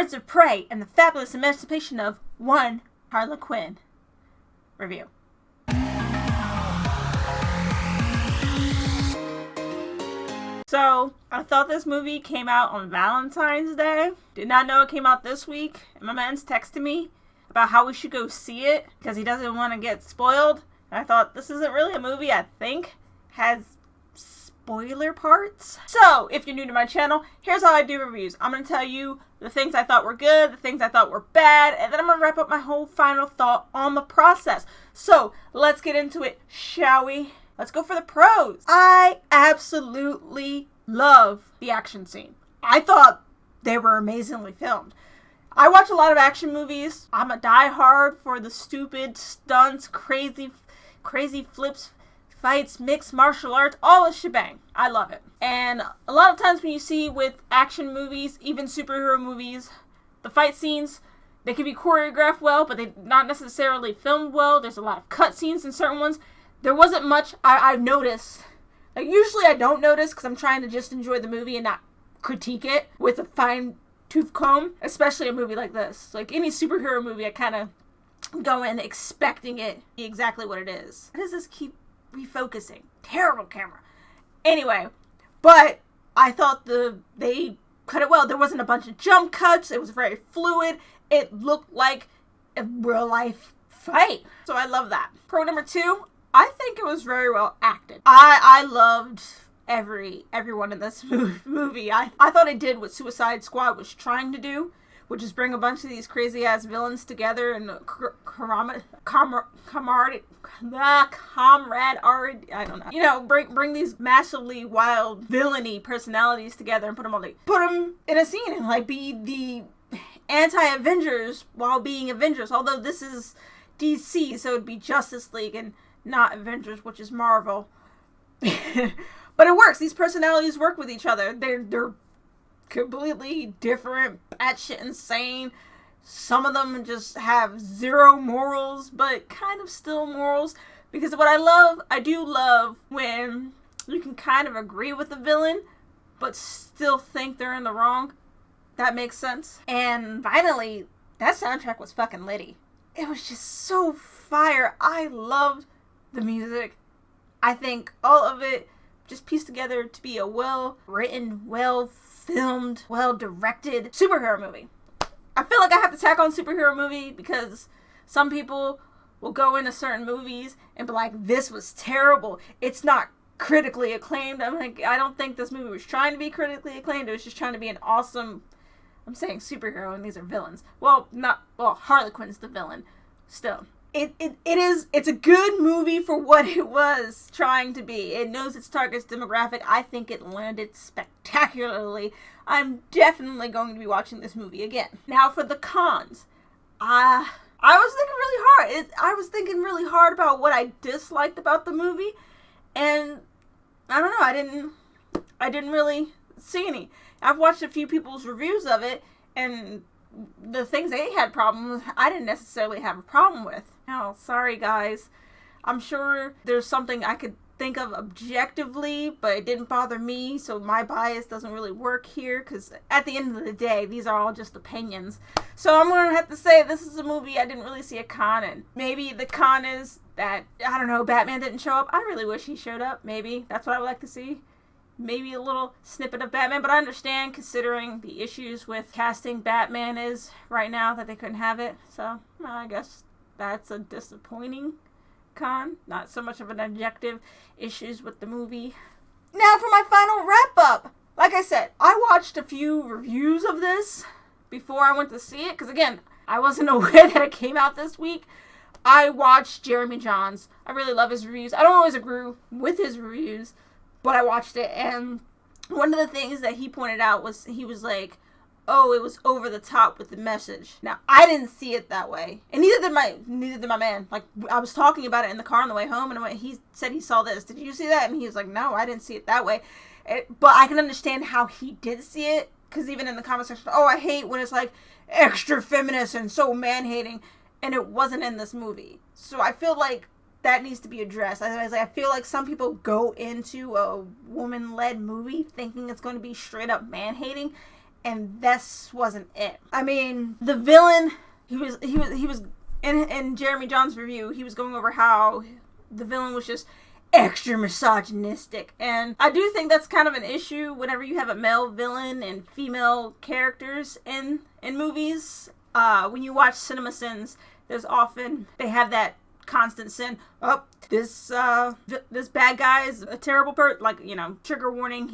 Birds of Prey and the Fabulous Emancipation of one Harley Quinn review. So, I thought this movie came out on Valentine's Day. Did not know it came out this week. And my man's texting me about how we should go see it because he doesn't want to get spoiled. And I thought, this isn't really a movie I think has spoiler parts. So, if you're new to my channel, here's how I do reviews. I'm going to tell you the things I thought were good, the things I thought were bad, and then I'm going to wrap up my whole final thought on the process. So, let's get into it, shall we? Let's go for the pros. I absolutely love the action scene. I thought they were amazingly filmed. I watch a lot of action movies. I'm a diehard for the stupid stunts, crazy flips, fights, mixed martial arts, all the shebang. I love it. And a lot of times when you see with action movies, even superhero movies, the fight scenes, they can be choreographed well, but they're not necessarily filmed well. There's a lot of cut scenes in certain ones. There wasn't much I've noticed. Like, usually I don't notice because I'm trying to just enjoy the movie and not critique it with a fine-tooth comb, especially a movie like this. Like any superhero movie, I kind of go in expecting it to be exactly what it is. Why does this keep refocusing? Terrible camera. Anyway, but I thought they cut it well. There wasn't a bunch of jump cuts. It was very fluid. It looked like a real-life fight. So I love that. Pro number 2. I think it was very well acted. I loved everyone in this movie. I thought it did what Suicide Squad was trying to do, which is bring a bunch of these crazy ass villains together and camaraderie. I don't know. You know, bring these massively wild villainy personalities together and put them in a scene and like be the anti-Avengers while being Avengers. Although this is DC, so it'd be Justice League and not Avengers, which is Marvel. But it works. These personalities work with each other. They're completely different, batshit insane. Some of them just have zero morals, but kind of still morals. Because what I do love when you can kind of agree with the villain, but still think they're in the wrong. That makes sense. And finally, that soundtrack was fucking litty. It was just so fire. I loved the music. I think all of it just pieced together to be a well-written, well-filmed, well-directed superhero movie. I feel like I have to tack on superhero movie because some people will go into certain movies and be like, this was terrible. It's not critically acclaimed. I'm like, I don't think this movie was trying to be critically acclaimed. It was just trying to be an awesome, I'm saying superhero and these are villains. Well, Harley Quinn's the villain. Still. It's a good movie for what it was trying to be. It knows its target's demographic. I think it landed spectacularly. I'm definitely going to be watching this movie again. Now for the cons. I was thinking really hard. I was thinking really hard about what I disliked about the movie. And I don't know, I didn't really see any. I've watched a few people's reviews of it, and the things they had problems with, I didn't necessarily have a problem with. Oh, sorry guys. I'm sure there's something I could think of objectively, but it didn't bother me, so my bias doesn't really work here, because at the end of the day, these are all just opinions. So I'm going to have to say this is a movie I didn't really see a con in. Maybe the con is that, I don't know, Batman didn't show up. I really wish he showed up. Maybe. That's what I would like to see. Maybe a little snippet of Batman, but I understand considering the issues with casting Batman is right now that they couldn't have it. So, I guess that's a disappointing con. Not so much of an objective issues with the movie. Now for my final wrap up. Like I said, I watched a few reviews of this before I went to see it. Because again, I wasn't aware that it came out this week. I watched Jeremy Jahns. I really love his reviews. I don't always agree with his reviews, but I watched it, and one of the things that he pointed out was, he was like, oh, it was over the top with the message. Now, I didn't see it that way, and neither did my man. Like, I was talking about it in the car on the way home, and he said he saw this. Did you see that? And he was like, no, I didn't see it that way. But I can understand how he did see it, because even in the comment section, oh, I hate when it's like extra feminist and so man-hating, and it wasn't in this movie. So I feel like that needs to be addressed. I feel like some people go into a woman-led movie thinking it's going to be straight up man-hating, and this wasn't it. I mean, the villain, he was in Jeremy John's review, he was going over how the villain was just extra misogynistic, and I do think that's kind of an issue whenever you have a male villain and female characters in movies. When you watch Cinema Sins, there's often, they have that constant sin. Oh, this bad guy is a terrible person. Like, trigger warning.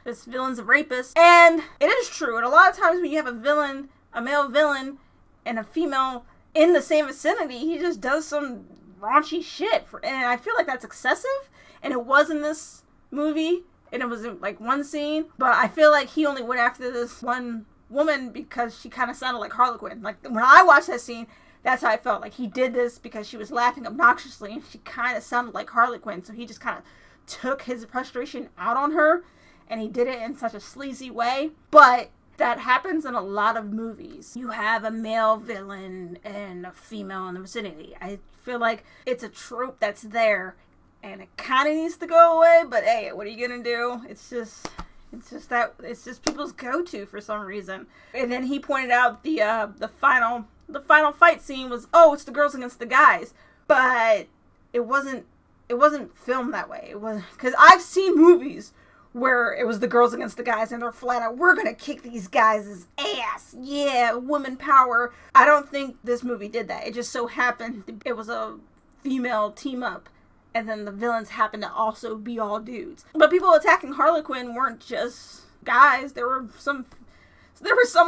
This villain's a rapist. And it is true. And a lot of times when you have a male villain and a female in the same vicinity, he just does some raunchy shit. And I feel like that's excessive. And it was in this movie. And it was in, like, one scene. But I feel like he only went after this one woman because she kind of sounded like Harley Quinn. Like, when I watched that scene, that's how I felt. Like, he did this because she was laughing obnoxiously and she kind of sounded like Harley Quinn. So he just kind of took his frustration out on her, and he did it in such a sleazy way. But that happens in a lot of movies. You have a male villain and a female in the vicinity. I feel like it's a trope that's there, and it kind of needs to go away. But hey, what are you gonna do? It's just people's go-to for some reason. And then he pointed out the final fight scene was, it's the girls against the guys, but it wasn't filmed that way. It was, because I've seen movies where it was the girls against the guys and they're flat out, we're gonna kick these guys' ass, yeah, woman power. I don't think this movie did that. It just so happened it was a female team up, and then the villains happened to also be all dudes. But people attacking Harley Quinn weren't just guys. There were some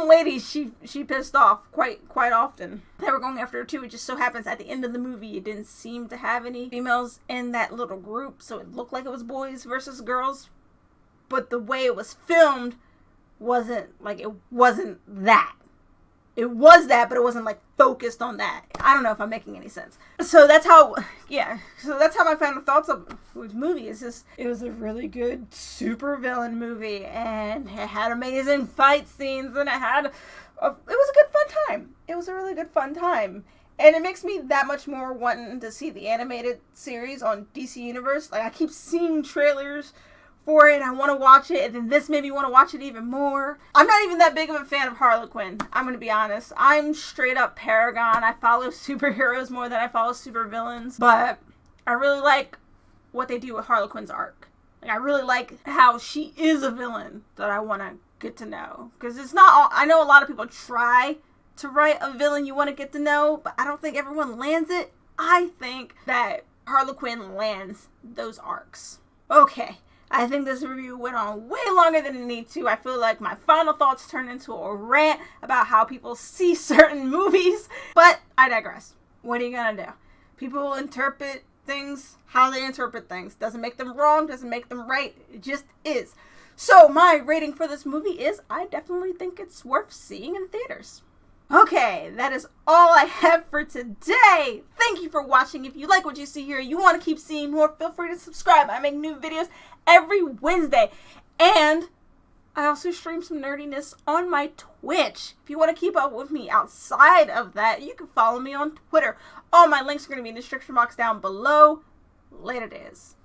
ladies she pissed off quite often. They were going after her too. It just so happens at the end of the movie, it didn't seem to have any females in that little group, so it looked like it was boys versus girls. But the way it was filmed wasn't that. It was that, but it wasn't like focused on that. I don't know if I'm making any sense. So that's how my final thoughts of the movie is just, it was a really good super villain movie, and it had amazing fight scenes, and it was a good fun time. It was a really good fun time. And it makes me that much more wanting to see the animated series on DC Universe. Like, I keep seeing trailers for it, and I want to watch it, and then this made me want to watch it even more. I'm not even that big of a fan of Harley Quinn, I'm going to be honest. I'm straight up Paragon. I follow superheroes more than I follow supervillains, but I really like what they do with Harley Quinn's arc. Like, I really like how she is a villain that I want to get to know, because it's not all, I know a lot of people try to write a villain you want to get to know, but I don't think everyone lands it. I think that Harley Quinn lands those arcs. Okay. I think this review went on way longer than it needed to. I feel like my final thoughts turned into a rant about how people see certain movies. But I digress. What are you gonna do? People interpret things how they interpret things. Doesn't make them wrong, doesn't make them right. It just is. So my rating for this movie is, I definitely think it's worth seeing in theaters. Okay, that is all I have for today. Thank you for watching. If you like what you see here, you want to keep seeing more, feel free to subscribe. I make new videos every Wednesday. And I also stream some nerdiness on my Twitch. If you want to keep up with me outside of that, you can follow me on Twitter. All my links are going to be in the description box down below. Later days.